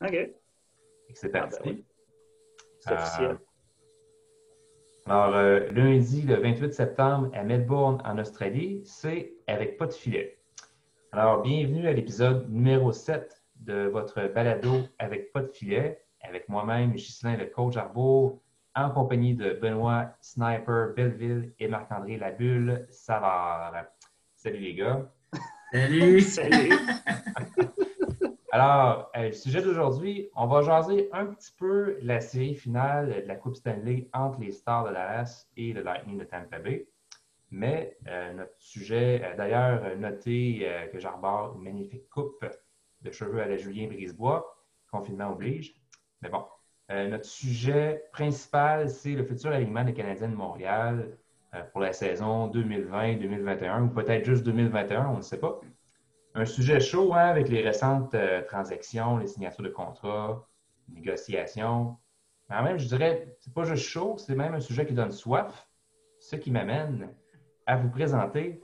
OK. C'est Ben parti. oui. C'est officiel. Alors, lundi, le 28 septembre, à Melbourne, en Australie, c'est avec pas de filet. Alors, bienvenue à l'épisode numéro 7 de votre balado avec pas de filet, avec moi-même, Ghislain, le coach Arbour, en compagnie de Benoît Sniper Belleville et Marc-André Labulle Savard. Salut les gars. Salut! Salut! Alors, le sujet d'aujourd'hui, on va jaser un petit peu la série finale de la Coupe Stanley entre les Stars de Dallas et le Lightning de Tampa Bay. Mais notre sujet, d'ailleurs, notez que j'arbore une magnifique coupe de cheveux à la Julien Brisebois, confinement oblige. Mais bon, notre sujet principal, c'est le futur alignement des Canadiens de Montréal pour la saison 2020-2021 ou peut-être juste 2021, on ne sait pas. Un sujet chaud hein, avec les récentes transactions, les signatures de contrats, négociations. Mais en même, je dirais, c'est pas juste chaud, c'est même un sujet qui donne soif. Ce qui m'amène à vous présenter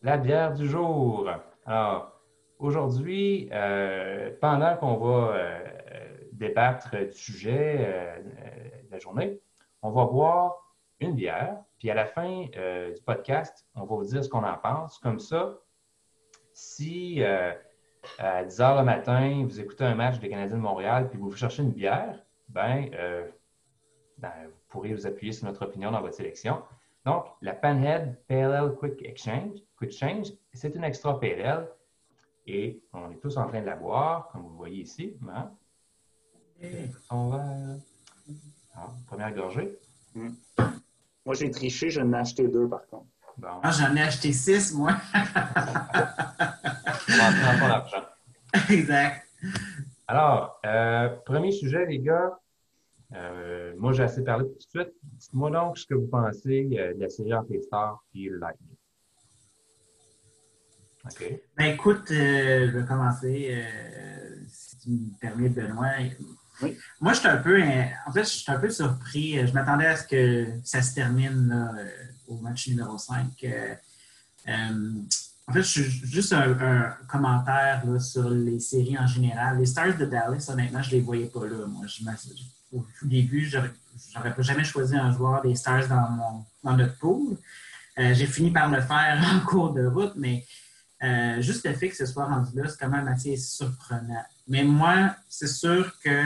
la bière du jour. Alors, aujourd'hui, pendant qu'on va débattre du sujet de la journée, on va boire une bière, puis à la fin du podcast, on va vous dire ce qu'on en pense. Comme ça, si à 10 h le matin, vous écoutez un match des Canadiens de Montréal puis vous cherchez une bière, vous pourrez vous appuyer sur notre opinion dans votre sélection. Donc, la Panhead Pale Ale Quick Change, c'est une extra Pale Ale et on est tous en train de la boire, comme vous voyez ici. Hein? On va... Alors, première gorgée. Moi, j'ai triché, j'en ai acheté 2 par contre. Bon. Ah, j'en ai acheté 6, moi. On prend ton argent. Exact. Alors, premier sujet, les gars. Moi, j'ai assez parlé tout de suite. Dites-moi donc ce que vous pensez de la série entre les Stars et le Lightning. OK. Ben écoute, je vais commencer, si tu me permets, Benoît. Oui. Moi, je suis un peu surpris. Je m'attendais à ce que ça se termine là, au match numéro 5. En fait, juste un commentaire là, sur les séries en général. Les Stars de Dallas, honnêtement, je ne les voyais pas là. Moi, au tout début, j'aurais jamais choisi un joueur des Stars dans notre pool. J'ai fini par le faire en cours de route, mais juste le fait que ce soit rendu là, c'est quand même assez surprenant. Mais moi, c'est sûr que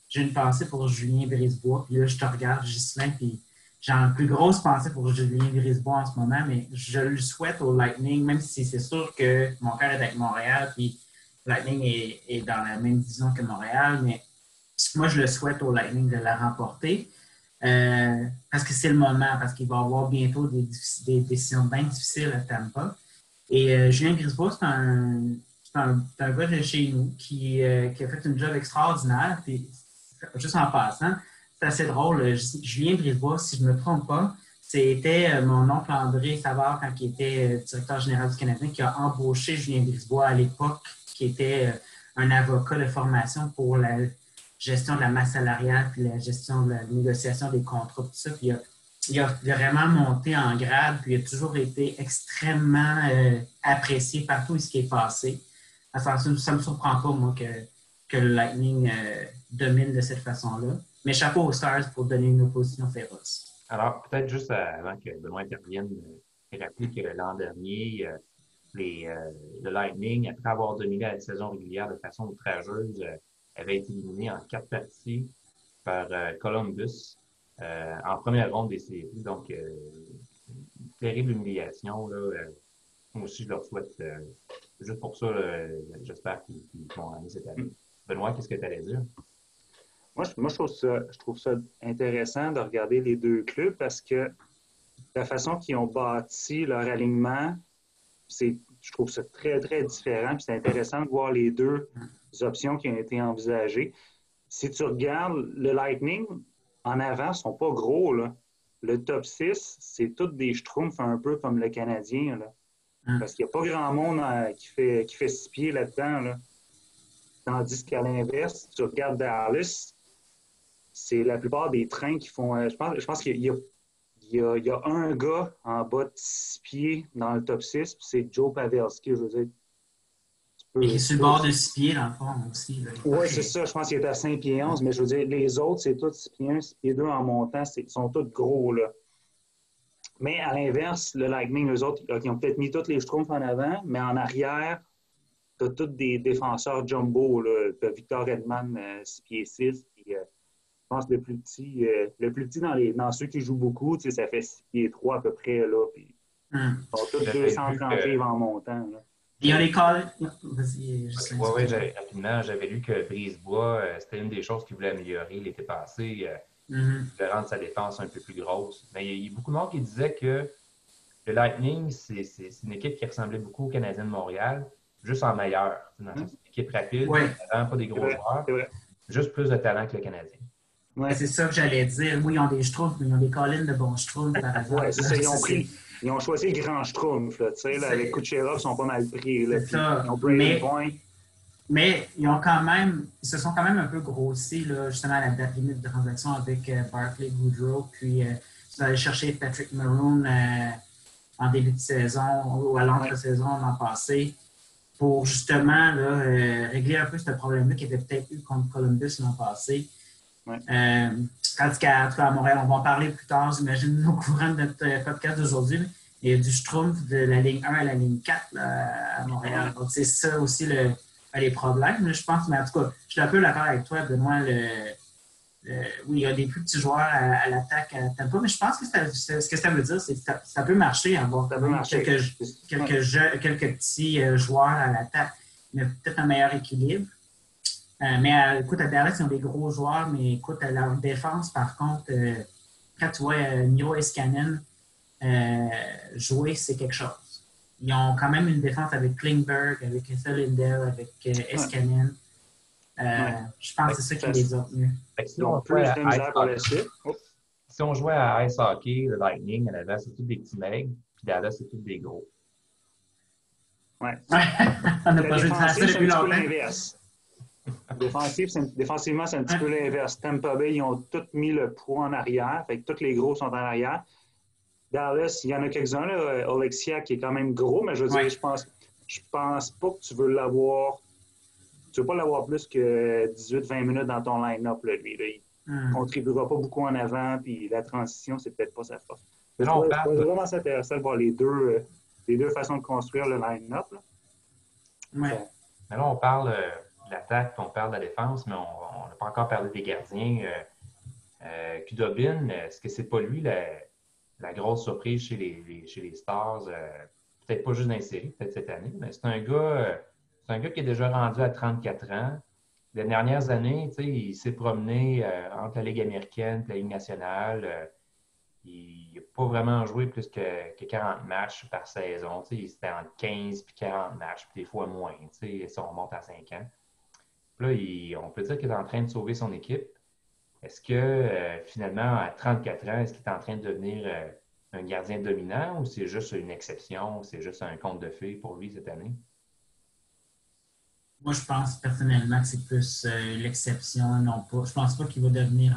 j'ai une pensée pour Julien Brisebois. Puis là, je te regarde, Ghislain, puis j'ai une plus grosse pensée pour Julien Brisebois en ce moment, mais je le souhaite au Lightning, même si c'est sûr que mon cœur est avec Montréal, puis Lightning est dans la même division que Montréal, mais moi, je le souhaite au Lightning de la remporter. Parce que c'est le moment, parce qu'il va y avoir bientôt des décisions bien difficiles à Tampa. Et Julien Brisebois, c'est un gars de chez nous qui a fait une job extraordinaire. Puis, juste en passant, c'est assez drôle. Julien Brisebois, si je ne me trompe pas, c'était mon oncle André Savard, quand il était directeur général du Canadien, qui a embauché Julien Brisebois à l'époque, qui était un avocat de formation pour la gestion de la masse salariale puis la gestion de la négociation des contrats, tout ça. Puis il a vraiment monté en grade, puis il a toujours été extrêmement apprécié par tout ce qui est passé. Ça ne me surprend pas, moi, que le Lightning domine de cette façon-là. Mais chapeau aux Stars pour donner une opposition féroce. Alors, peut-être juste avant que Benoît intervienne, rappeler que l'an dernier, le Lightning, après avoir dominé la saison régulière de façon outrageuse, avait été éliminé en 4 parties par Columbus en première ronde des séries. Donc, une terrible humiliation. Là, moi aussi, je leur souhaite, juste pour ça, j'espère qu'ils vont gagner cette année. Benoît, qu'est-ce que tu allais dire? Moi, je trouve ça intéressant de regarder les deux clubs parce que la façon qu'ils ont bâti leur alignement, je trouve ça très, très différent. Puis c'est intéressant de voir les deux options qui ont été envisagées. Si tu regardes le Lightning, en avant, ils ne sont pas gros. Là. Le top 6, c'est tous des schtroumpfs un peu comme le Canadien. Là. Parce qu'il n'y a pas grand monde qui fait 6 pieds là-dedans. Là. Tandis qu'à l'inverse, tu regardes Dallas, c'est la plupart des trains qui font... je pense qu'il y a un gars en bas de 6 pieds dans le top 6, puis c'est Joe Pavelski. Je veux dire, Il est sur le bord de 6 pieds, dans le fond, aussi. Oui, c'est ça. Je pense qu'il est à 5 pieds 11, mais je veux dire, les autres, c'est tous 6 pieds 1, 6 pieds 2 en montant. Ils sont tous gros, là. Mais à l'inverse, le Lightning, eux autres, ils ont peut-être mis tous les Schtroumpfs en avant, mais en arrière, tu as tous des défenseurs jumbo. Tu as Victor Edman, 6 pieds 6. Puis, je pense le plus petit dans ceux qui jouent beaucoup, ça fait 6 pieds 3 à peu près. Là, puis, ils sont tous 230 livres en montant. Là. Il y a les calls. Vas-y, Oui, rapidement, j'avais lu que Brisebois, c'était une des choses qu'il voulait améliorer l'été passé. Il voulait rendre sa défense un peu plus grosse. Mais il y a beaucoup de monde qui disait que le Lightning, c'est une équipe qui ressemblait beaucoup aux Canadiens de Montréal, juste en meilleur. Dans une équipe rapide, vraiment pas des gros joueurs, juste plus de talent que le Canadien. Ouais, c'est ça que j'allais dire. Oui, ils ont des Schtroumpfs, mais ils ont des collines de bons Schtroumpfs, par exemple. Oui, c'est ça. Ils ont choisi le grand Schtroumpf. Avec Kucherov, ils sont pas mal pris. Là, c'est ça. Ils ont Brayden Point. Mais ils se sont quand même un peu grossis, là, justement, à la date limite de transaction avec Barclay Goodrow. Puis, ils sont allés chercher Patrick Maroon en début de saison ou à l'entre-saison l'an passé pour justement là, régler un peu ce problème-là qu'il y avait peut-être eu contre Columbus l'an passé. Ouais. Tandis qu'à Montréal, on va en parler plus tard, j'imagine, au courant de notre podcast d'aujourd'hui. Il y a du Schtroumpf de la ligne 1 à la ligne 4 là, à Montréal. Donc, c'est ça aussi les problèmes, je pense. Mais en tout cas, je suis un peu d'accord avec toi, Benoît. Oui, il y a des plus petits joueurs à l'attaque à Tampa, mais je pense que ce que ça veut dire, c'est que ça peut marcher, avoir quelques petits joueurs à l'attaque, mais peut-être un meilleur équilibre. Mais écoute, à Dallas, ils ont des gros joueurs, mais écoute, à leur défense, par contre, quand tu vois Miro Heiskanen jouer, c'est quelque chose. Ils ont quand même une défense avec Klingberg, avec Lindell, avec Heiskanen. Je pense que c'est ça qui les a retenus. Si on jouait à ice hockey, le Lightning, à Dallas, c'est tous des petits maigres, puis Dallas, c'est tous des gros. Oui. On n'a pas joué de ça depuis longtemps. Défensivement, c'est un petit peu l'inverse. Tampa Bay, ils ont tous mis le poids en arrière. Fait que tous les gros sont en arrière. Dallas, il y en a quelques-uns, là. Oleksiak qui est quand même gros, mais je veux dire, je pense pas que tu veux l'avoir. Tu ne veux pas l'avoir plus que 18-20 minutes dans ton line-up, là, lui. Là. Il ne contribuera pas beaucoup en avant, puis la transition, c'est peut-être pas sa force. C'est vraiment intéressant de voir les deux façons de construire le line-up. Mais là, on parle de l'attaque, on parle de la défense, mais on n'a pas encore parlé des gardiens. Khudobin, est-ce que c'est pas lui la grosse surprise chez les Stars? Peut-être pas juste dans les séries, peut-être cette année, mais c'est un gars qui est déjà rendu à 34 ans. Les dernières années, il s'est promené entre la Ligue américaine et la Ligue nationale. Il n'a pas vraiment joué plus que 40 matchs par saison. C'était entre 15 et 40 matchs, puis des fois moins, si on remonte à 5 ans. Puis là, on peut dire qu'il est en train de sauver son équipe. Est-ce que, finalement, à 34 ans, est-ce qu'il est en train de devenir un gardien dominant ou c'est juste une exception, c'est juste un conte de fées pour lui cette année? Moi, je pense personnellement que c'est plus l'exception, non pas. Je pense pas qu'il va devenir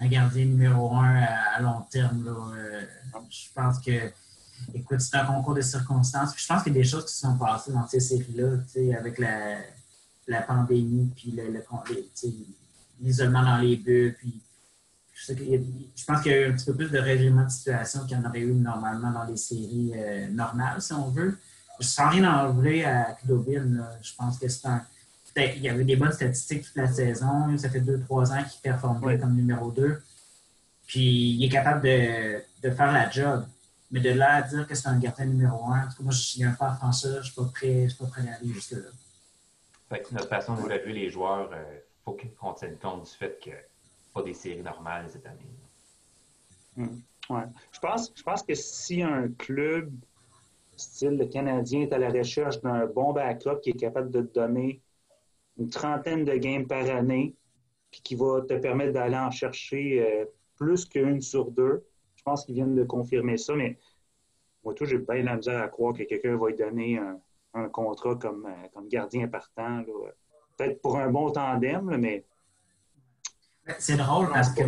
un gardien numéro 1 à long terme. Là. Je pense que, écoute, c'est un concours de circonstances. Puis je pense qu'il y a des choses qui se sont passées dans ces séries-là, avec la pandémie, puis l'isolement dans les bulles. Puis je pense qu'il y a eu un petit peu plus de règlement de situation qu'il y en aurait eu normalement dans les séries normales, si on veut. Sans rien enlever à Khudobin, je pense que il y avait des bonnes statistiques toute la saison. Ça fait 2-3 ans qu'il performe bien comme numéro 2. Puis il est capable de faire la job. Mais de là à dire que c'est un gardien numéro 1, en tout cas, moi, je viens pas à faire ça, je ne suis pas prêt à aller jusque-là. Fait que notre façon de évaluer les joueurs, il faut qu'on tienne compte du fait qu'il n'y a pas des séries normales cette année. Ouais. Je pense que si un club style le Canadien est à la recherche d'un bon backup qui est capable de te donner une trentaine de games par année puis qui va te permettre d'aller en chercher plus qu'une sur 2. Je pense qu'ils viennent de confirmer ça, mais moi, j'ai bien la misère à croire que quelqu'un va lui donner un contrat comme gardien partant. Là. Peut-être pour un bon tandem, là, mais... C'est drôle parce que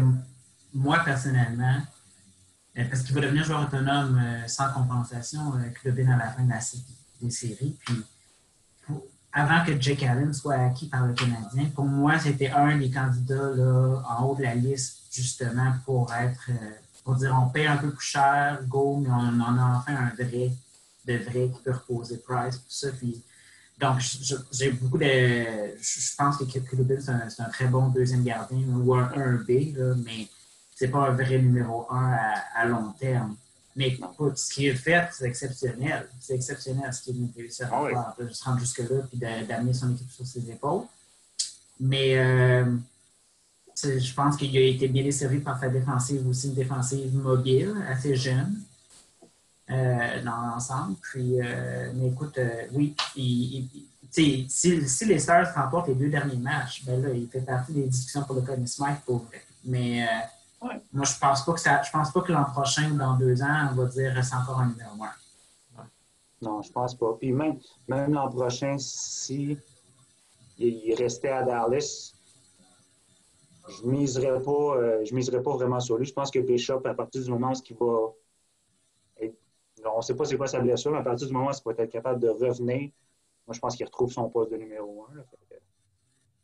moi, personnellement, parce qu'il va devenir joueur autonome sans compensation, Khudobin à la fin des séries. Puis avant que Jake Allen soit acquis par le Canadien, pour moi, c'était un des candidats là, en haut de la liste, justement, pour dire on paye un peu plus cher, go, mais on en a enfin un vrai qui peut reposer Price, tout ça. Puis, donc, j'ai beaucoup de. Je pense que Krubin, c'est un très bon deuxième gardien ou un 1B, là, mais c'est pas un vrai numéro 1 à long terme. Mais écoute, ce qui est fait, c'est exceptionnel. C'est exceptionnel ce qu'il a réussi à faire. De se rendre jusque-là et d'amener son équipe sur ses épaules. Mais je pense qu'il a été bien desservi par sa défensive aussi, une défensive mobile, assez jeune dans l'ensemble. Puis, mais écoute, oui, si les Stars remportent les 2 derniers matchs, ben là, il fait partie des discussions pour le Conn Smythe pour vrai. Mais moi, je pense pas que l'an prochain ou dans 2 ans, on va dire c'est encore un numéro 1. Non, je pense pas. Puis même l'an prochain, si il restait à Dallas, je miserais pas vraiment sur lui. Je pense que Bishop, à partir du moment où il va être, on ne sait pas c'est quoi sa blessure, mais à partir du moment où il va être capable de revenir, moi, je pense qu'il retrouve son poste de numéro 1. Là.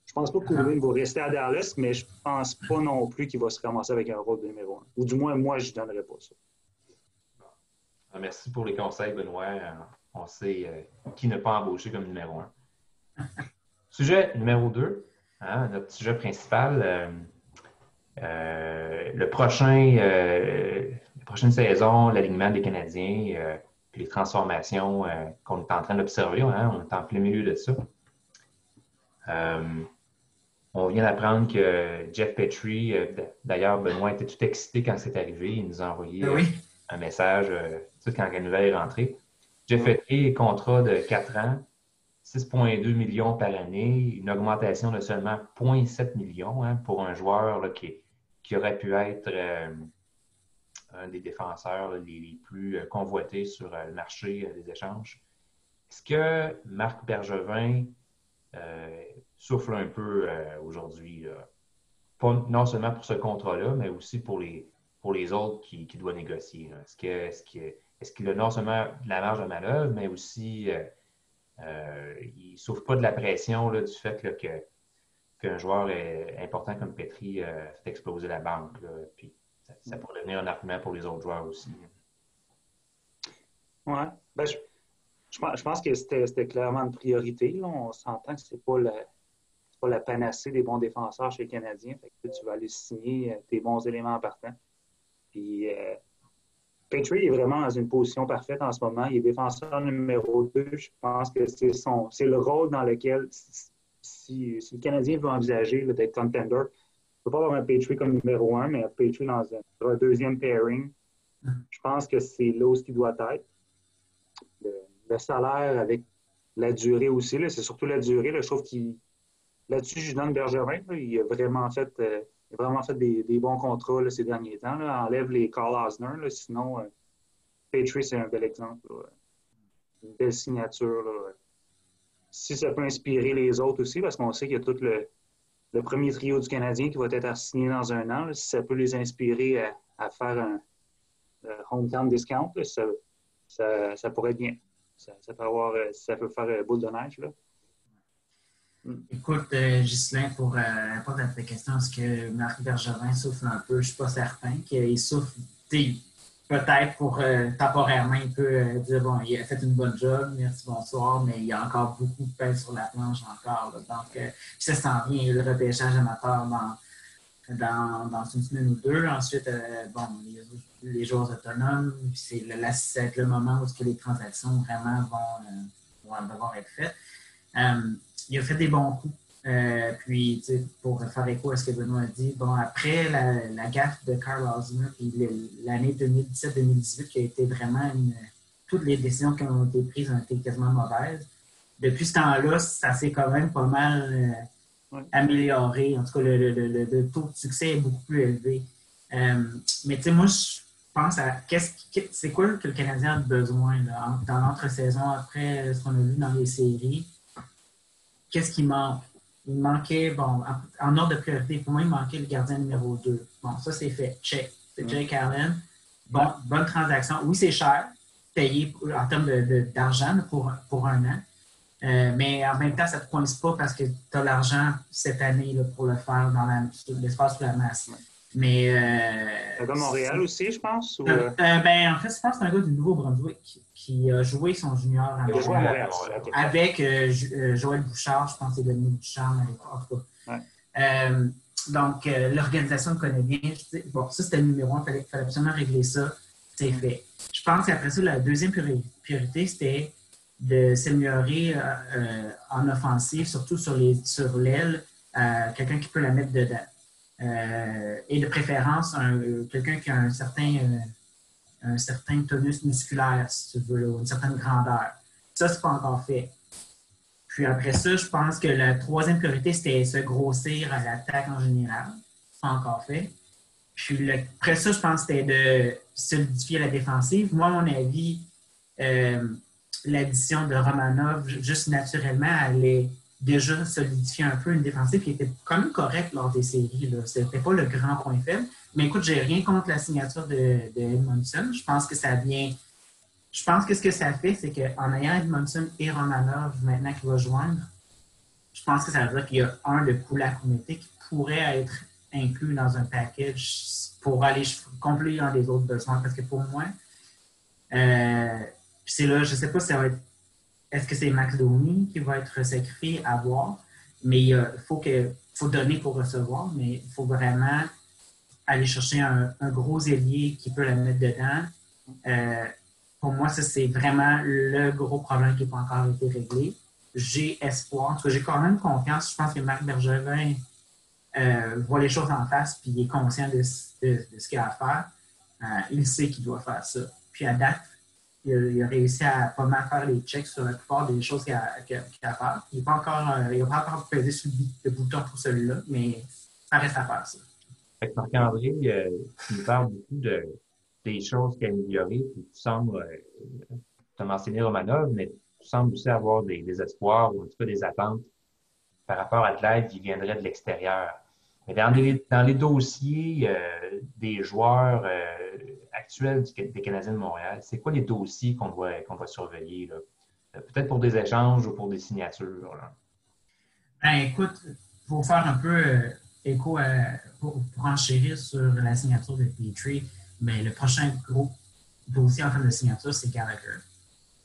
Je pense pas que Courvin va rester à Dallas, mais je pense pas non plus qu'il va se ramasser avec un rôle de numéro 1. Ou du moins, moi, je ne donnerais pas ça. Merci pour les conseils, Benoît. On sait qui ne pas embaucher comme numéro 1. Sujet numéro 2, notre sujet principal. La prochaine saison, l'alignement des Canadiens, puis les transformations qu'on est en train d'observer. On est en plein milieu de ça. On vient d'apprendre que Jeff Petrie, d'ailleurs, Benoît était tout excité quand c'est arrivé. Il nous a envoyé un message tout quand la nouvelle est rentrée. Jeff Petrie, contrat de 4 ans, 6,2 millions par année, une augmentation de seulement 0,7 millions pour un joueur là, qui aurait pu être un des défenseurs les plus convoités sur le marché des échanges. Est-ce que Marc Bergevin souffle un peu aujourd'hui, non seulement pour ce contrat-là, mais aussi pour les autres qu'il doit négocier? Est-ce qu'il a non seulement de la marge de manœuvre, mais aussi il ne souffre pas de la pression là, du fait là, qu'un joueur important comme Petrie fait exploser la banque. Là, puis ça pourrait devenir un argument pour les autres joueurs aussi. Oui. Ben, je pense que c'était clairement une priorité. Là. On s'entend que ce n'est pas la panacée des bons défenseurs chez les Canadiens. Fait que tu vas aller signer tes bons éléments en partant. Puis Petrie est vraiment dans une position parfaite en ce moment. Il est défenseur numéro 2. Je pense que c'est le rôle dans lequel, si le Canadien veut envisager là, d'être contender, il ne peut pas avoir un Petrie comme numéro 1, mais un Petrie dans un deuxième pairing. Je pense que c'est là où il doit être. Le salaire avec la durée aussi, là, c'est surtout la durée. Là, je trouve là-dessus, je donne Bergevin. Là, il a vraiment fait des bons contrats là, ces derniers temps. Là. Enlève les Carl Osner. Là, sinon, Petrie, c'est un bel exemple. Là. Une belle signature. Là. Si ça peut inspirer les autres aussi, parce qu'on sait qu'il y a tout le premier trio du Canadien qui va être assigné dans 1 an. Là, si ça peut les inspirer à faire un hometown discount, là, ça pourrait être bien. Ça peut faire boule de neige. Là. Écoute, Ghislain, pour répondre à ta question, est-ce que Marc Bergevin souffle un peu? Je ne suis pas certain qu'il souffle. Peut-être pour temporairement, il peut dire bon, il a fait une bonne job, merci, bonsoir, mais il y a encore beaucoup de pain sur la planche encore. Là. Donc, ça s'en vient, le repêchage amateur dans une semaine ou 2. Ensuite, les joueurs autonomes, c'est le moment où les transactions vraiment vont devoir être faites. Il a fait des bons coups. Puis, pour faire écho à ce que Benoît a dit, bon, après la gaffe de Carl Osner, puis l'année 2017-2018 qui a été vraiment toutes les décisions qui ont été prises ont été quasiment mauvaises. Depuis ce temps-là, ça s'est quand même pas mal amélioré. En tout cas, le taux de succès est beaucoup plus élevé. Mais tu sais, moi, je pense à c'est quoi que le Canadien a besoin là, dans l'entre-saison après ce qu'on a vu dans les séries. Qu'est-ce qui manque? Il manquait, bon, en ordre de priorité, pour moi, il manquait le gardien numéro 2. Bon, ça, c'est fait. Check. C'est Jake Allen. Bon, bonne transaction. Oui, c'est cher, payé en termes d'argent pour 1 an. Mais en même temps, ça ne te coince pas parce que tu as l'argent cette année là, pour le faire dans l'espace sous la masse. Mais. Comme Montréal aussi, je pense? Ben, en fait, je pense que c'est un gars du Nouveau-Brunswick qui a joué son junior à Il a joué à Montréal. avec Joël Bouchard, je pense que c'est Dominique Bouchard à l'époque. En tout cas. Ouais. Donc, l'organisation le connaît bien. Bon, ça, c'était le numéro 1. Il fallait absolument régler ça. C'est fait. Je pense qu'après ça, la deuxième priorité, c'était de s'améliorer en offensive, surtout sur l'aile, quelqu'un qui peut la mettre dedans. Et de préférence, quelqu'un qui a un certain tonus musculaire, si tu veux, une certaine grandeur. Ça, c'est pas encore fait. Puis après ça, je pense que la troisième priorité, c'était se grossir à l'attaque en général. C'est pas encore fait. Puis après ça, je pense que c'était de solidifier la défensive. Moi, à mon avis, l'addition de Romanov, juste naturellement, allait déjà solidifier un peu une défensive qui était quand même correcte lors des séries. Ce n'était pas le grand point faible. Mais écoute, j'ai rien contre la signature de Edmondson. Je pense que ça vient. Je pense que ce que ça fait, c'est qu'en ayant Edmondson et Romanov maintenant qui va joindre, je pense que ça veut dire qu'il y a un de Kulak ou Mété qui pourrait être inclus dans un package pour aller combler un des autres besoins. Parce que pour moi, c'est là, je ne sais pas si ça va être. Est-ce que c'est Max Domi qui va être sacrifié à voir? Mais il faut donner pour recevoir, mais il faut vraiment aller chercher un gros ailier qui peut la mettre dedans. Pour moi, ça, c'est vraiment le gros problème qui n'a pas encore été réglé. J'ai espoir. En tout cas, j'ai quand même confiance. Je pense que Marc Bergevin voit les choses en face puis il est conscient de ce qu'il a à faire. Il sait qu'il doit faire ça. Puis à date, il a réussi à pas mal faire les checks sur la plupart des choses qu'il a à faire. Il n'a pas encore pesé sur le bouton pour celui-là, mais ça reste à faire, ça. Fait que Marc-André, tu nous parles beaucoup des choses qu'il a améliorées. Puis tu sembles, tu as mentionné Romanov, mais tu sembles aussi avoir des espoirs ou en tout cas des attentes par rapport à de l'aide qui viendrait de l'extérieur. Mais dans les dossiers des joueurs actuels des Canadiens de Montréal, c'est quoi les dossiers qu'on doit surveiller, là? Peut-être pour des échanges ou pour des signatures, là? Ben, écoute, pour faire un peu écho pour enchérir sur la signature de Petrie, ben, le prochain gros dossier en termes de signature, c'est Gallagher.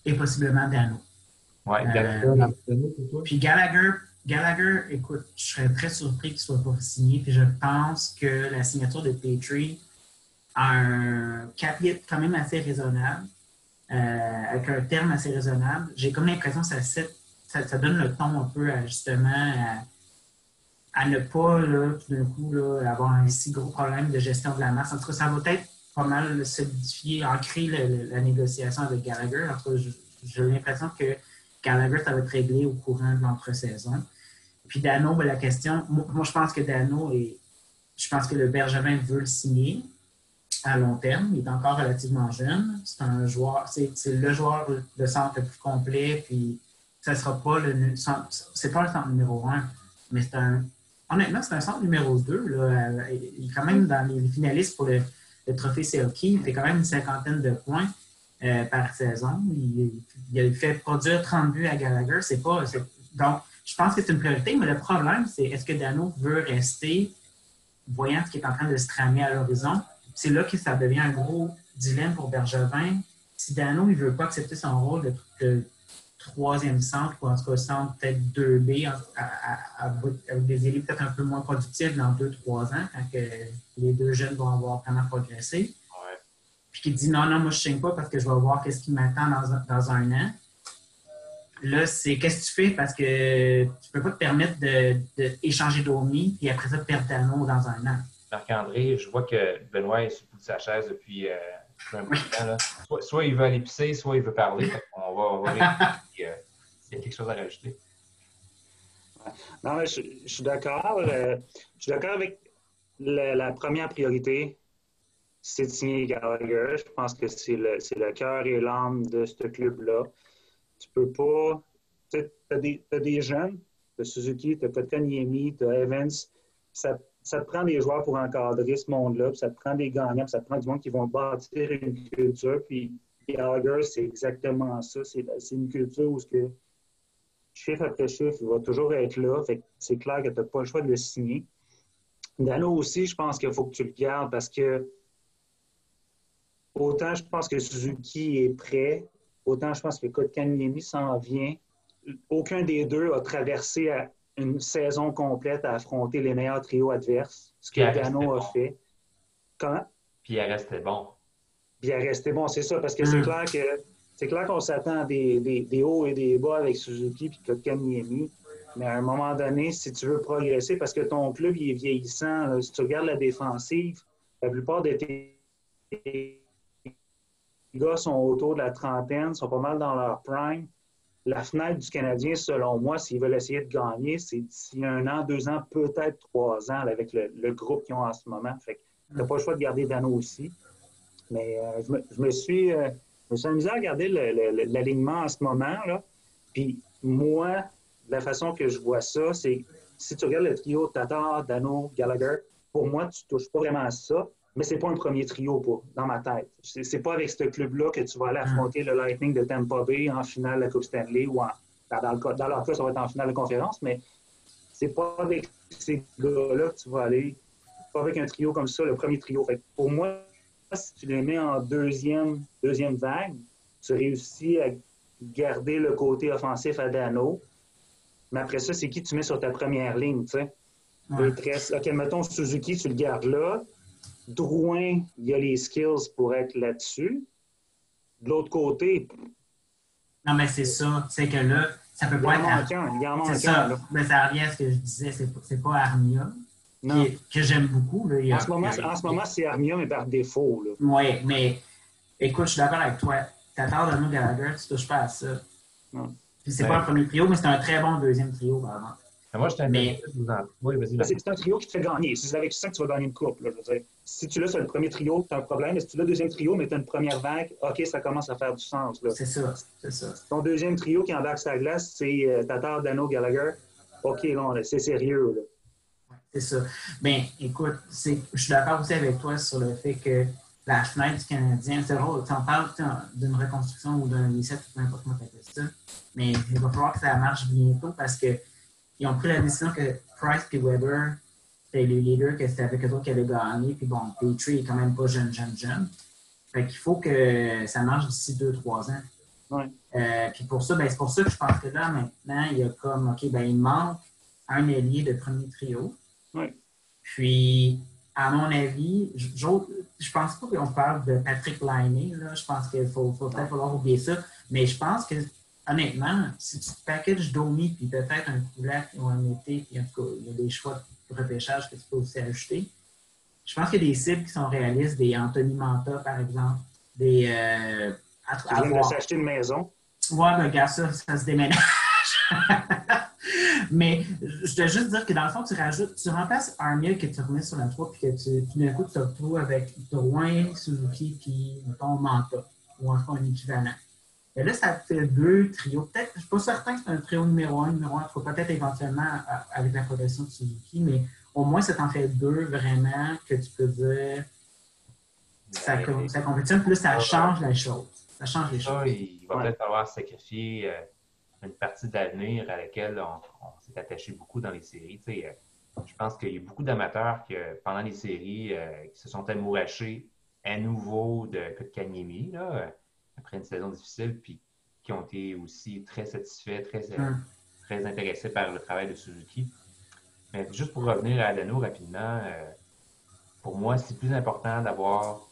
Et possiblement Dano. Oui, Gallagher, pour toi? Puis Gallagher, écoute, je serais très surpris qu'il ne soit pas signé. Puis je pense que la signature de Petrie a un cap quand même assez raisonnable, avec un terme assez raisonnable. J'ai comme l'impression que ça donne le ton un peu justement à ne pas, là, tout d'un coup, là, avoir un si gros problème de gestion de la masse. En tout cas, ça va peut-être pas mal solidifier, ancrer la négociation avec Gallagher. En tout cas, j'ai l'impression que Gallagher, ça va être réglé au courant de l'entre-saison. Puis Dano, ben, la question, moi, je pense que je pense que le Bergevin veut le signer à long terme. Il est encore relativement jeune. C'est un joueur, c'est le joueur de centre le plus complet. Puis ça sera pas c'est pas le centre numéro 1, mais honnêtement, c'est un centre numéro 2. Là. Il est quand même dans les finalistes pour le trophée Selke. Il fait quand même une 50aine de points par saison. Il a fait produire 30 buts à Gallagher. Donc, je pense que c'est une priorité, mais le problème, c'est est-ce que Dano veut rester, voyant ce qui est en train de se tramer à l'horizon? C'est là que ça devient un gros dilemme pour Bergevin. Si Dano ne veut pas accepter son rôle de troisième centre, ou en tout cas centre peut-être 2B, avec des équipes peut-être un peu moins productives dans 2-3 ans, quand que les deux jeunes vont avoir vraiment progressé. Ouais. Puis qui dit non, moi je ne signe pas parce que je vais voir qu'est-ce qui m'attend dans un an. Là, c'est qu'est-ce que tu fais parce que tu ne peux pas te permettre d'échanger Domi puis après ça perdre Dano dans un an. Marc-André, je vois que Benoît est sur le bout de sa chaise depuis un bout de temps. Là. Soit il veut aller pisser, soit il veut parler. On va vérifier s'il y a quelque chose à rajouter. Non, mais je suis d'accord. Je suis d'accord avec la première priorité, c'est de signer Gallagher. Je pense que c'est le cœur et l'âme de ce club-là. Tu peux pas. Tu as des jeunes, tu as Suzuki, tu as Kotkaniemi, tu as Evans. Ça te prend des joueurs pour encadrer ce monde-là, puis ça te prend des gagnants, puis ça te prend du monde qui vont bâtir une culture. Puis Gallagher, c'est exactement ça. C'est une culture où chiffre après chiffre, il va toujours être là. Fait que c'est clair que tu n'as pas le choix de le signer. Dano aussi, je pense qu'il faut que tu le gardes parce que autant je pense que Suzuki est prêt, autant je pense que Kotkaniemi s'en vient. Aucun des deux a traversé une saison complète à affronter les meilleurs trios adverses, ce que Dano a fait. Comment? Puis elle restait bon. Puis elle restait bon, c'est ça, parce que c'est clair qu'on s'attend à des hauts et des bas avec Suzuki et Kotkaniemi. Mais à un moment donné, si tu veux progresser, parce que ton club il est vieillissant, là, si tu regardes la défensive, la plupart de tes gars sont autour de la trentaine, sont pas mal dans leur prime. La fenêtre du Canadien, selon moi, s'ils veulent essayer de gagner, c'est d'ici 1 an, 2 ans, peut-être 3 ans, là, avec le groupe qu'ils ont en ce moment. Fait que tu n'as pas le choix de garder Dano aussi. Mais je me suis amusé à regarder l'alignement en ce moment, là. Puis moi, la façon que je vois ça, c'est si tu regardes le trio Tatar, Dano, Gallagher, pour moi, tu ne touches pas vraiment à ça, mais c'est pas un premier trio dans ma tête. C'est pas avec ce club-là que tu vas aller affronter le Lightning de Tampa Bay en finale de la Coupe Stanley ou dans leur cas, ça va être en finale de conférence, mais c'est pas avec ces gars-là que tu vas aller, pas avec un trio comme ça, le premier trio. Fait que pour moi, si tu les mets en deuxième vague, tu réussis à garder le côté offensif à Dano. Mais après ça, c'est qui tu mets sur ta première ligne, tu sais? Ouais. OK, mettons Suzuki, tu le gardes là. Drouin, il y a les skills pour être là-dessus. De l'autre côté... Non, mais c'est ça. C'est que là, ça peut pas être... Il en manque un. C'est ça. Mais ça revient à ce que je disais. C'est pas Armia, que j'aime beaucoup. Là. En ce moment, c'est Armia, mais par défaut. Oui, mais écoute, je suis d'accord avec toi. Tatar, Dano, Gallagher, tu touches pas à ça. Non. C'est pas un premier trio, mais c'est un très bon deuxième trio, vraiment. Moi, je t'intéresse de vous en... Oui, vas-y. C'est un trio qui te fait gagner. C'est avec ça que tu vas gagner une coupe. Là, je veux dire. Si tu l'as sur le premier trio, tu as un problème. Mais si tu l'as deuxième trio, mais tu as une première vague, OK, ça commence à faire du sens. Là. C'est ça. Ton deuxième trio qui embarque sa glace, c'est Tatar, Dano, Gallagher. OK, là, c'est sérieux. Là. C'est ça. Bien, écoute, je suis d'accord aussi avec toi sur le fait que la fenêtre du Canadien, c'est drôle, on parle d'une reconstruction ou d'un reset, peu importe comment tu appelles ça, mais il va falloir que ça marche bientôt parce qu'ils ont pris la décision que Price et Weber, c'était les leaders, que c'était avec eux autres qui allaient gagner, puis bon, Petrie est quand même pas jeune. Fait qu'il faut que ça marche d'ici 2-3 ans. Ouais. Puis pour ça, c'est pour ça que je pense que là, maintenant, il y a comme, OK, il manque un ailier de premier trio. Ouais. Puis, à mon avis, je pense pas qu'on parle de Patrick Laine. Là. Je pense qu'il faut peut-être falloir oublier ça. Mais je pense que, honnêtement, si tu packages Domi puis peut-être un Kulak ou un été, puis en tout cas, il y a des choix de repêchage que tu peux aussi ajouter. Je pense qu'il y a des cibles qui sont réalistes, des Anthony Manta, par exemple. Tu viens de s'acheter une maison. Ouais, ben, regarde ça se déménage. Mais je dois juste dire que dans le fond, tu remplaces Armia que tu remets sur la 3 puis que puis d'un coup, tu te retrouves avec Drouin, Suzuki puis, mettons, Manta, ou en fait un équivalent. Et là, ça fait 2 trios. Peut-être, je ne suis pas certain que c'est un trio numéro 1, peut-être éventuellement avec la progression de Suzuki, mais au moins, ça t'en fait 2 vraiment que tu peux dire ça compétitionne, plus ça change la chose. Ça change les choses. Il va peut-être falloir sacrifier une partie d'avenir à laquelle on s'est attaché beaucoup dans les séries. Je pense qu'il y a beaucoup d'amateurs qui, pendant les séries, qui se sont amourachés à nouveau de Kotkaniemi, après une saison difficile, puis qui ont été aussi très satisfaits, très intéressés par le travail de Suzuki. Mais juste pour revenir à Dano rapidement, pour moi, c'est plus important d'avoir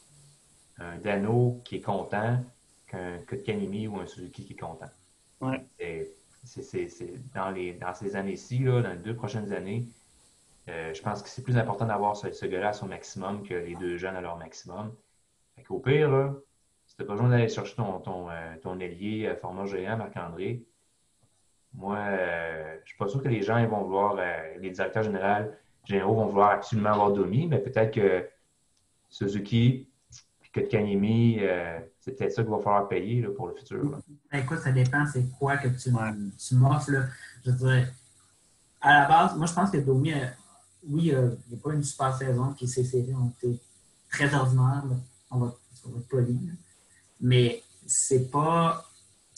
un Dano qui est content qu'un Kotkaniemi ou un Suzuki qui est content. Ouais. C'est dans ces années-ci, là, dans les 2 prochaines années, je pense que c'est plus important d'avoir ce gars-là à son maximum que les 2 jeunes à leur maximum. Fait qu'au pire, là, si tu as besoin d'aller chercher ton ailier format géant, Marc-André, moi, je suis pas sûr que les gens ils vont vouloir, les directeurs généraux vont vouloir absolument avoir Domi, mais peut-être que Suzuki et Kotkaniemi, c'est peut-être ça qu'il va falloir payer là, pour le futur. Là. Écoute, ça dépend c'est quoi que tu m'offres. Là. Je veux dire, à la base, moi, je pense que Domi, il n'a pas une super saison, puis ses séries ont été très ordinaires. On va être poli. Mais c'est quand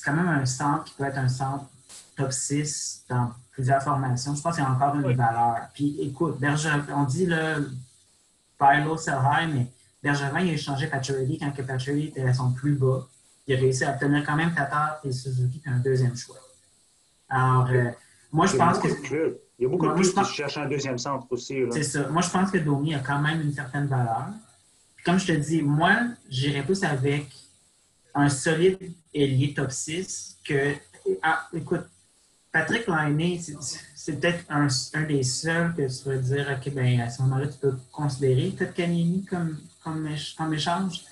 même un centre qui peut être un centre top 6 dans plusieurs formations. Je pense qu'il y a encore une valeur. Puis écoute, on dit le buy low, sell high, mais Bergevin, il a échangé Pacioretty quand Pacioretty était à son plus bas. Il a réussi à obtenir quand même Tatar et Suzuki puis un deuxième choix. Alors, moi, je pense que... Il y a beaucoup de clubs qui cherchent un deuxième centre aussi. C'est ça. Moi, je pense que Domi a quand même une certaine valeur. Puis, comme je te dis, moi, j'irais plus avec un solide ailier top 6 que... Ah, écoute, Patrick Laine, c'est peut-être un des seuls que tu vas dire, OK, bien, à ce moment-là, tu peux considérer peut-être Canini comme échange.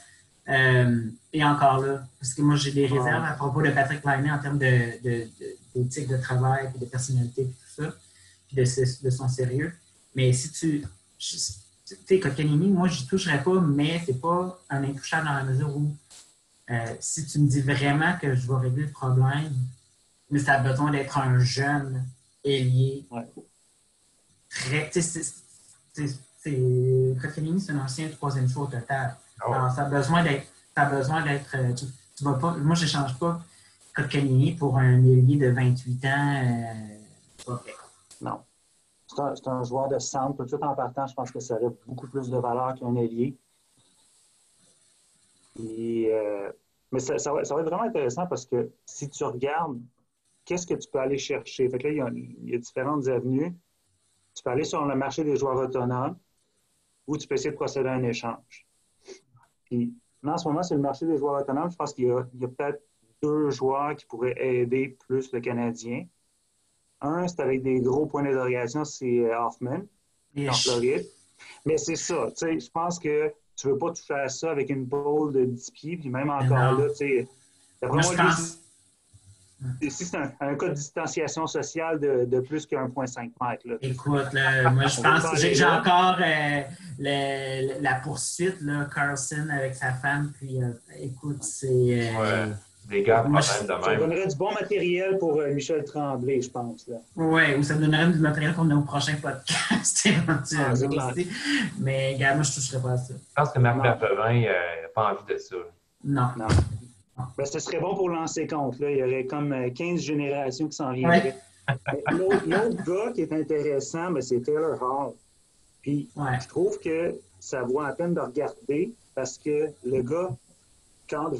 Et encore là, parce que moi, j'ai des réserves à propos de Patrick Laine en termes d'éthique de travail, puis de personnalité, puis tout ça, puis de son sérieux. Mais si tu sais, Kotkaniemi, moi, je n'y toucherais pas, mais c'est pas un intouchable dans la mesure où si tu me dis vraiment que je vais régler le problème, mais ça a besoin d'être un jeune ailier. Ouais. Kotkaniemi, c'est un ancien troisième choix au total. Oh. Alors, ça a besoin d'être. Tu vas pas, moi, je n'échange pas Kotkaniemi pour un ailier de 28 ans. Non. C'est un joueur de centre. Tout en partant, je pense que ça aurait beaucoup plus de valeur qu'un ailier. Mais ça va être vraiment intéressant parce que si tu regardes qu'est-ce que tu peux aller chercher. Fait que là, il y a différentes avenues. Tu peux aller sur le marché des joueurs autonomes ou tu peux essayer de procéder à un échange. Puis, en ce moment, c'est le marché des joueurs autonomes. Je pense qu'il y a peut-être 2 joueurs qui pourraient aider plus le Canadien. Un, c'est avec des gros points d'interrogation, c'est Hoffman, en Floride. Mais c'est ça, tu sais, je pense que tu ne veux pas tout faire ça avec une pole de 10 pieds, puis même encore là, tu sais, moi, je pense... Ici, c'est un cas de distanciation sociale de plus que 1,5 mètres. Là. Écoute, là, moi, je pense que j'ai encore la poursuite, là, Carlson avec sa femme. Puis, écoute, c'est... des gars, moi, ça donnerait du bon matériel pour Michel Tremblay, je pense. Oui, ou ça donnerait du matériel pour nos prochains podcasts, éventuellement. Mais, gars, moi, je ne toucherais pas à ça. Je pense que Marc Bergevin n'a pas envie de ça. Non. Ben, ce serait bon pour lancer compte. Là. Il y aurait comme 15 générations qui s'en viendraient. L'autre gars qui est intéressant, ben, c'est Taylor Hall. Puis, je trouve que ça vaut la peine de regarder parce que le gars cadre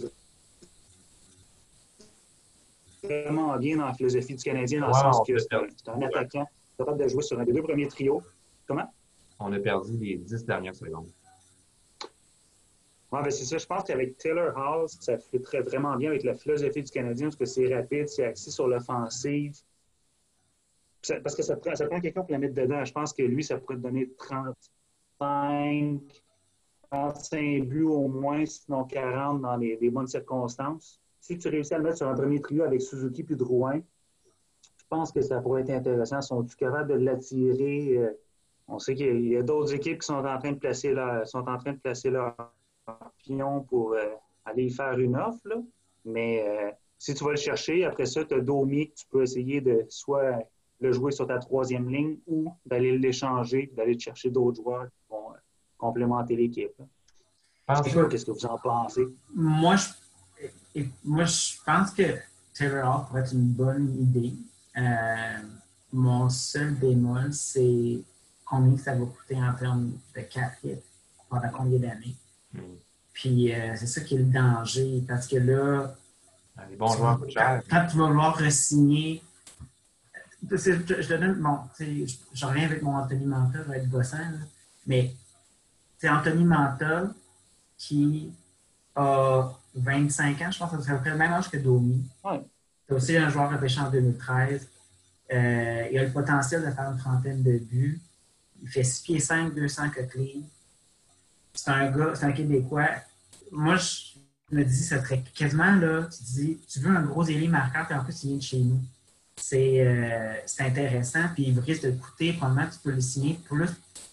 vraiment bien dans la philosophie du Canadien, dans le sens que c'est un attaquant capable de jouer sur un des 2 premiers trios. Comment? On a perdu les 10 dernières secondes. Oui, ben c'est ça. Je pense qu'avec Taylor Hall, ça fitterait vraiment bien avec la philosophie du Canadien parce que c'est rapide, c'est axé sur l'offensive. Parce que ça prend quelqu'un pour la mettre dedans. Je pense que lui, ça pourrait te donner 35 buts au moins, sinon 40 dans les bonnes circonstances. Si tu réussis à le mettre sur un premier trio avec Suzuki puis Drouin, je pense que ça pourrait être intéressant. Sont-ils capables de l'attirer? On sait qu'il y a d'autres équipes qui sont en train de placer leur pion pour aller y faire une offre. Là. Mais si tu vas le chercher, après ça, tu as Domi que tu peux essayer de soit le jouer sur ta 3e ligne ou d'aller l'échanger, d'aller chercher d'autres joueurs qui vont complémenter l'équipe. Qu'est-ce que vous en pensez? Moi, je pense que Taylor Hall pourrait être une bonne idée. Mon seul bémol, c'est combien ça va coûter en termes de cap pendant combien d'années. Puis c'est ça qui est le danger, parce que là, les bons joueurs coûtent cher. Quand tu vas vouloir re-signer, je te donne, bon, je reviens avec mon Anthony Manta, ça va être gossant, là, mais c'est Anthony Manta qui a 25 ans, je pense que c'est le même âge que Domi. Ouais. C'est aussi un joueur repêché en 2013. Il a le potentiel de faire une trentaine de buts. Il fait 6 pieds 5, 200 coqueliers. C'est un Québécois. Moi, je me dis, ça serait quasiment là, tu dis, tu veux un gros ailier marqueur, puis en plus, il vient de chez nous. C'est intéressant, puis il risque de coûter, probablement, tu peux le signer plus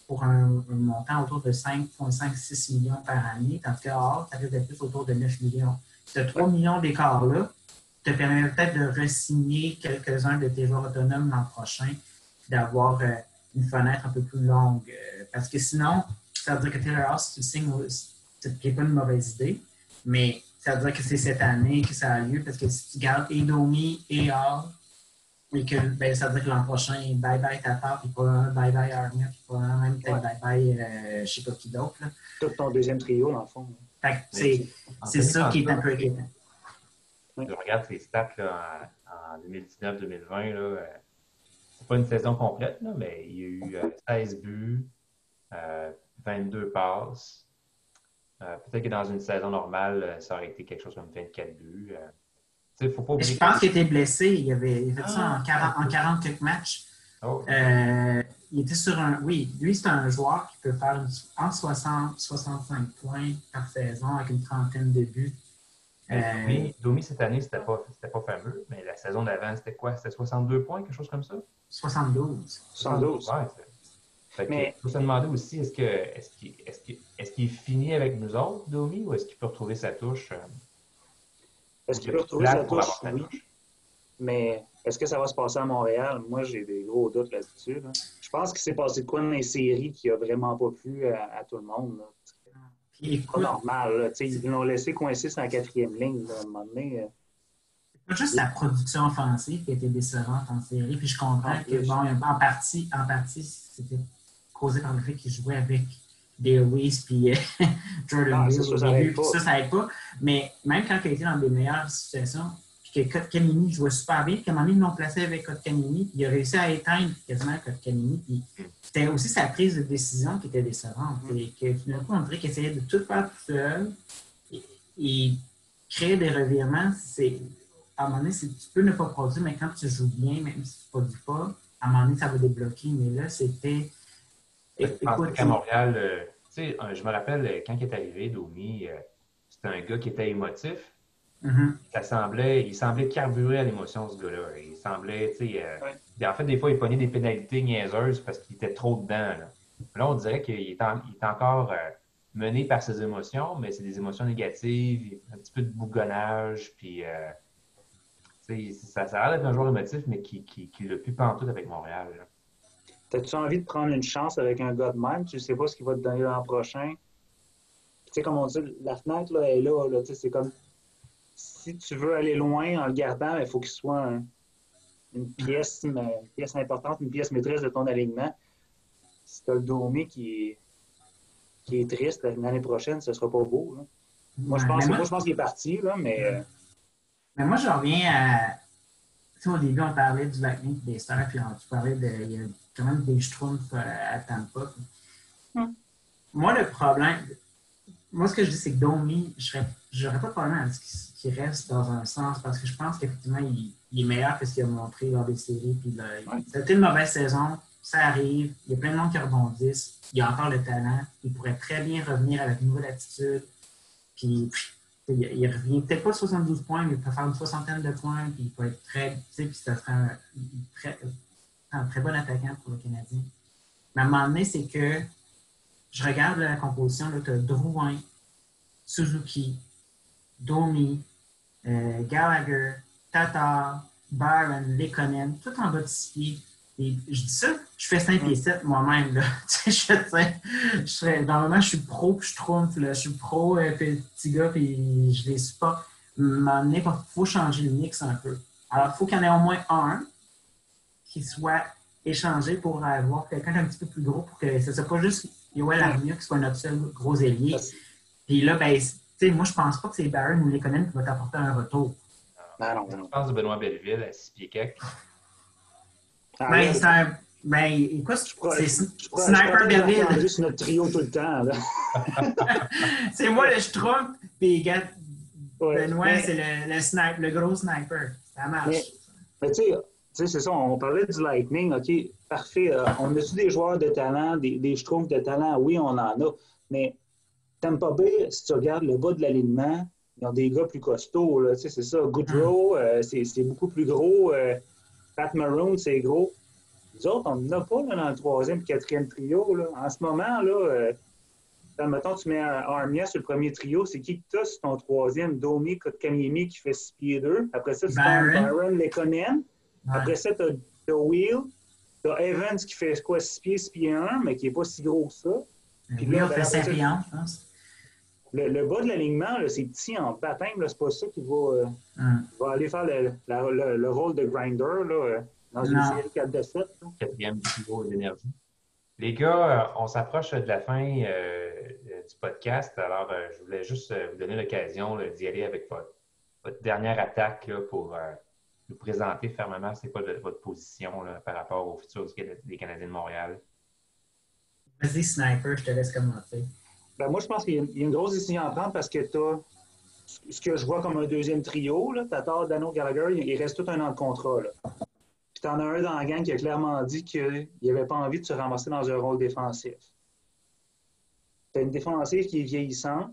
pour un montant autour de 5,5-6 millions par année, tandis que ça risque d'être plus autour de 9 millions. Ce 3 millions d'écart-là te permet peut-être de re-signer quelques-uns de tes joueurs autonomes l'an prochain, puis d'avoir une fenêtre un peu plus longue. Parce que sinon, ça veut dire que Taylor Hall, si tu le signes, c'est pas une mauvaise idée, mais ça veut dire que c'est cette année que ça a lieu, parce que si tu gardes et Domi et Hall, Et que ben, ça veut dire que l'an prochain, bye-bye Tatar, puis probablement bye-bye Armia, puis probablement même peut-être bye-bye je ne sais pas qui d'autre. Tout ton deuxième trio, dans le fond. Fait que c'est ça qui est un peu inquiétant. Je regarde ses stats là, en 2019-2020. C'est pas une saison complète, là, mais il y a eu 16 buts, 22 passes. Peut-être que dans une saison normale, ça aurait été quelque chose comme 24 buts. Faut pas oublier je pense qu'il était blessé. Il avait fait ça en 40 quelques matchs. Oh. Il était sur un... Oui, lui, c'est un joueur qui peut faire entre 60 et 65 points par saison avec une trentaine de buts. Domi, cette année, c'était pas fameux, mais la saison d'avant, c'était quoi? C'était 62 points, quelque chose comme ça? 72. 72. Ouais, mais il faut se demander aussi, est-ce qu'il finit avec nous autres, Domi, ou est-ce qu'il peut retrouver sa touche? Est-ce qu'il peut retrouver sa touche? Oui. Mais est-ce que ça va se passer à Montréal? Moi, j'ai des gros doutes là-dessus. Là. Je pense qu'il s'est passé de quoi dans les séries qui n'a vraiment pas plu à tout le monde. C'est pas normal. Là. Ils l'ont laissé coincer sur la quatrième ligne. Là, à un moment donné, c'est pas juste la production offensive qui a été décevante en série. Puis je comprends que, bon, en partie, c'était causé par le fait qu'il jouait avec Dale Weiss puis Jordan Hill au début. Ça aide pas. Mais même quand il a été dans des meilleures situations, puis que Kotkaniemi jouait super bien, puis qu'à un moment donné, ils l'ont placé avec Kotkaniemi, puis il a réussi à éteindre quasiment Kotkaniemi. Puis c'était aussi sa prise de décision qui était décevante. Et que finalement, on dirait qu'il essayait de tout faire tout seul et créer des revirements. À un moment donné, tu peux ne pas produire, mais quand tu joues bien, même si tu ne produis pas, à un moment donné, ça va débloquer. Mais là, c'était... Écoute, à Montréal, je me rappelle quand il est arrivé, Domi, c'était un gars qui était émotif. Mm-hmm. Il semblait carburer à l'émotion, ce gars-là. Il semblait, en fait, des fois, il pognait des pénalités niaiseuses parce qu'il était trop dedans. Là, on dirait qu'il est encore mené par ses émotions, mais c'est des émotions négatives, un petit peu de bougonnage, puis ça a l'air d'être un joueur émotif, mais qui l'a plus pantoute avec Montréal. Là. T'as-tu envie de prendre une chance avec un gars de même? Tu ne sais pas ce qu'il va te donner l'an prochain. Tu sais, comme on dit, la fenêtre là, est là. C'est comme si tu veux aller loin en le gardant, il faut qu'il soit une pièce importante, une pièce maîtresse de ton alignement. Si tu as le Domi qui est triste l'année prochaine, ce ne sera pas beau. Là. Moi, je pense qu'il est parti, là, mais. Mais moi, je reviens à. Tu sais, au début, on parlait du Lightning des Stars, puis tu parlais il y a quand même des Schtroumpfs à Tampa. Moi, le problème. Moi, ce que je dis, c'est que Domi, j'aurais pas de problème à ce qu'il reste dans un sens, parce que je pense qu'effectivement, il est meilleur que ce qu'il a montré lors des séries. Puis c'était une mauvaise saison, ça arrive, il y a plein de monde qui rebondissent, il a encore le talent, il pourrait très bien revenir avec une nouvelle attitude. Puis il revient peut-être pas 72 points, mais il peut faire une soixantaine de points, puis il peut être puis ça serait un très bon attaquant pour le Canadien. Mais à un moment donné, c'est que je regarde la composition, tu as Drouin, Suzuki, Domi, Gallagher, Tatar, Byron, Lekonen, tout en bas de 6 pieds. Et je dis ça, je fais 5 et 7 moi-même. Là. Normalement, je suis pro, puis je trompe. Je suis pro, petit gars, puis je les supporte. Mais il faut changer le mix un peu. Alors, il faut qu'il y en ait au moins un qui soit échangé pour avoir quelqu'un d'un petit peu plus gros, pour que ce ne soit pas juste Yoel Armia qui soit notre seul gros ailier. Puis là, ben, moi, je pense pas que c'est Barron ou Lekonen qui va t'apporter un retour. Non. Je pense de Benoît Belleville à 6 pieds quelques. Ben, c'est un. Ben, écoute, c'est Sniper Belleville. Juste notre trio tout le temps. Là. C'est moi le Schtroumpf, puis Benoît, c'est le gros sniper. Ça marche. Mais tu sais, c'est ça, on parlait du Lightning, OK, parfait. On a-tu des joueurs de talent, des Schtroumpfs de talent? Oui, on en a. Mais Tampa Bay, si tu regardes le bas de l'alignement, ils ont des gars plus costauds. Là, c'est ça. Goodrow, c'est beaucoup plus gros. Pat Maroon, c'est gros. Nous autres, on n'en a pas là, dans le troisième et quatrième trio. Là. En ce moment, là, mettons, tu mets Armia sur le premier trio, c'est qui que tu as sur ton troisième? Domi, Kotkaniemi qui fait 6 pieds 2. Après ça, tu as Byron, Lekonen. Après ça, tu as Wheel. Tu as Evans qui fait quoi, 6 pieds 1, mais qui n'est pas si gros que ça. Puis Wheel fait 5 pieds 1, je pense. Le bas de l'alignement, c'est petit en baptême, c'est pas ça qui va aller faire le rôle de grinder. Là. dans une série 4 de 7. Quatrième trio d'énergie. Les gars, on s'approche de la fin du podcast. Alors, je voulais juste vous donner l'occasion d'y aller avec votre dernière attaque là, pour nous présenter fermement c'est quoi votre position là, par rapport au futur des Canadiens de Montréal. Vas-y, Sniper, je te laisse commencer. Ben, moi, je pense qu'il y a une grosse décision à prendre parce que tu as ce que je vois comme un deuxième trio. Tatar, Dano, Gallagher, il reste tout un an de contrat. Là. Puis tu en as un dans la gang qui a clairement dit qu'il n'avait pas envie de se ramasser dans un rôle défensif. Tu as une défensive qui est vieillissante,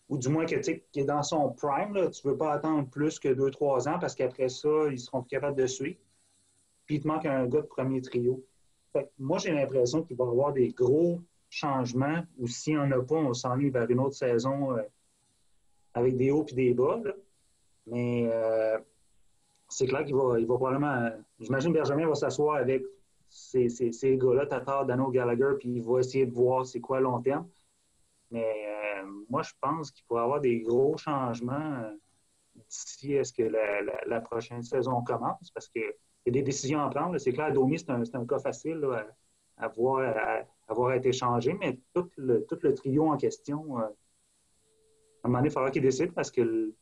ou du moins qui est dans son prime. Là. Tu ne veux pas attendre plus que 2-3 ans parce qu'après ça, ils seront plus capables de suivre. Puis il te manque un gars de premier trio. Fait que moi, j'ai l'impression qu'il va y avoir des gros changements, ou s'il n'y en a pas, on s'ennuie vers une autre saison avec des hauts et des bas. Là. Mais c'est clair qu'il va probablement. J'imagine que Benjamin va s'asseoir avec ces gars-là, Tatar, Dano, Gallagher, puis il va essayer de voir c'est quoi à long terme. Mais moi, je pense qu'il pourrait y avoir des gros changements d'ici à ce que la prochaine saison commence, parce qu'il y a des décisions à prendre. C'est clair, Domi, c'est un cas facile là, à avoir été changé, mais tout le trio en question, à un moment donné, il faudra qu'ils décident parce qu'ils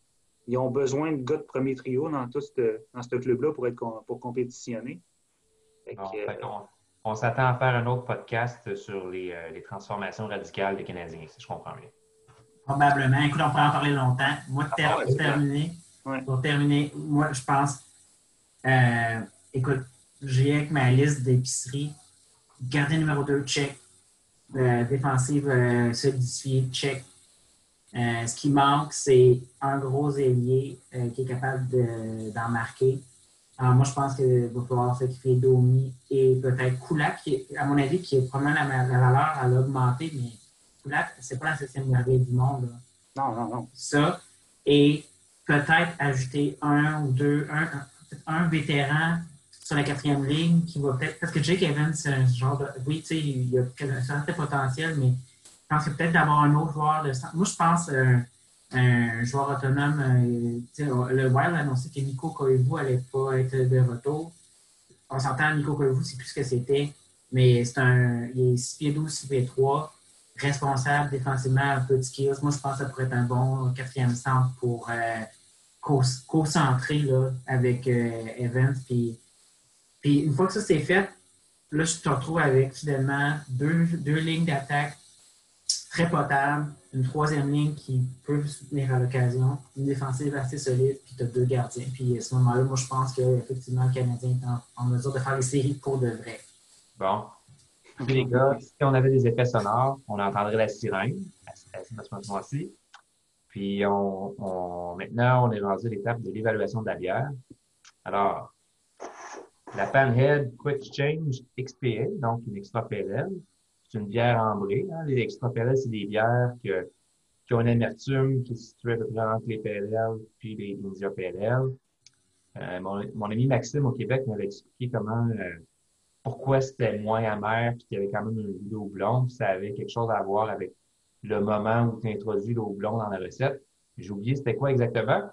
ont besoin de gars de premier trio dans ce club-là pour compétitionner. On s'attend à faire un autre podcast sur les transformations radicales des Canadiens, si je comprends bien. Probablement. Écoute, on pourrait en parler longtemps. Moi, pour terminer, moi, je pense, écoute, j'ai avec ma liste d'épicerie, gardien numéro 2, check. Défensive solidifiée, check. Ce qui manque, c'est un gros ailier qui est capable d'en marquer. Alors, moi, je pense qu'il va falloir sacrifier Domi et peut-être Kulak, qui, à mon avis, qui est probablement la valeur à l'augmenter, mais Kulak, c'est pas la 7e merveille du monde. Là. Non. Ça. Et peut-être ajouter un vétéran sur la 4e ligne qui va peut-être. Parce que Jake Evans, c'est un genre de. Oui, tu sais, il a un certain potentiel, mais je pense que peut-être d'avoir un autre joueur de. Moi, je pense un joueur autonome. Le Wild a annoncé que Nico Koivu n'allait pas être de retour. On s'entend, Nico Koivu, c'est plus ce que c'était, mais il est 6 pieds 12, 6 pieds 3, responsable défensivement, un peu de skills. Moi, je pense que ça pourrait être un bon 4e centre pour concentrer là, avec Evans. Puis une fois que ça c'est fait, là, je te retrouve avec finalement deux lignes d'attaque très potables, une 3e ligne qui peut soutenir à l'occasion, une défensive assez solide, puis tu as 2 gardiens. Puis à ce moment-là, moi, je pense qu'effectivement, le Canadien est en mesure de faire les séries pour de vrai. Bon. Puis les gars, si on avait des effets sonores, on entendrait la sirène à ce moment-ci. Puis maintenant, on est rendu à l'étape de l'évaluation de la bière. Alors, la Panhead Quick Change XPA, donc une extra PLL, c'est une bière ambrée. Hein. Les extra PLL, c'est des bières qui ont une amertume qui est située à peu près entre les PLL puis les India PLL. Mon ami Maxime au Québec m'avait expliqué pourquoi c'était moins amer puis qu'il y avait quand même un goût d'eau blonde. Ça avait quelque chose à voir avec le moment où tu introduis l'eau blonde dans la recette. J'ai oublié c'était quoi exactement.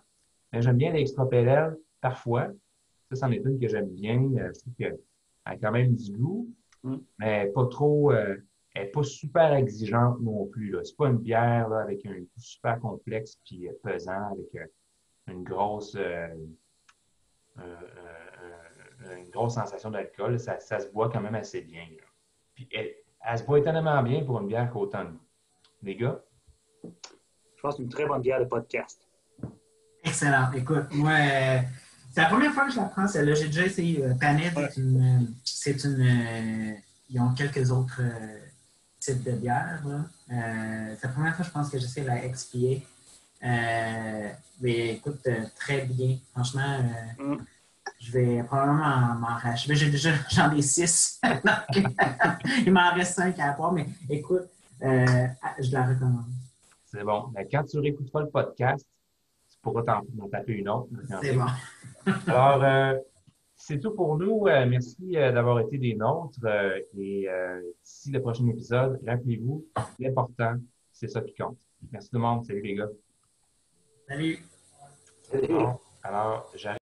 Mais j'aime bien les extra PLL parfois. Ça, c'en est une que j'aime bien. Je trouve qu'elle a quand même du goût, mais pas trop. Elle n'est pas super exigeante non plus. Là. C'est pas une bière là, avec un goût super complexe puis pesant, avec une grosse sensation d'alcool. Ça se boit quand même assez bien. Là. Puis elle se boit étonnamment bien pour une bière qu'automne. Les gars? Je pense que c'est une très bonne bière de podcast. Excellent. Écoute, moi, c'est la première fois que je la prends, celle-là. J'ai déjà essayé. Panette, c'est une ils ont quelques autres types de bières. C'est la première fois, je pense, que j'essaie la XPA. Mais écoute, très bien. Franchement, je vais probablement m'en racheter. J'en ai 6. Il m'en reste 5 à boire, mais écoute, je la recommande. C'est bon. Mais quand tu réécouteras le podcast, tu pourras t'en taper une autre. C'est bon. Alors, c'est tout pour nous. Merci d'avoir été des nôtres. Et d'ici le prochain épisode, rappelez-vous, l'important, c'est ça qui compte. Merci tout le monde. Salut les gars. Salut. Bon, alors, j'arrive.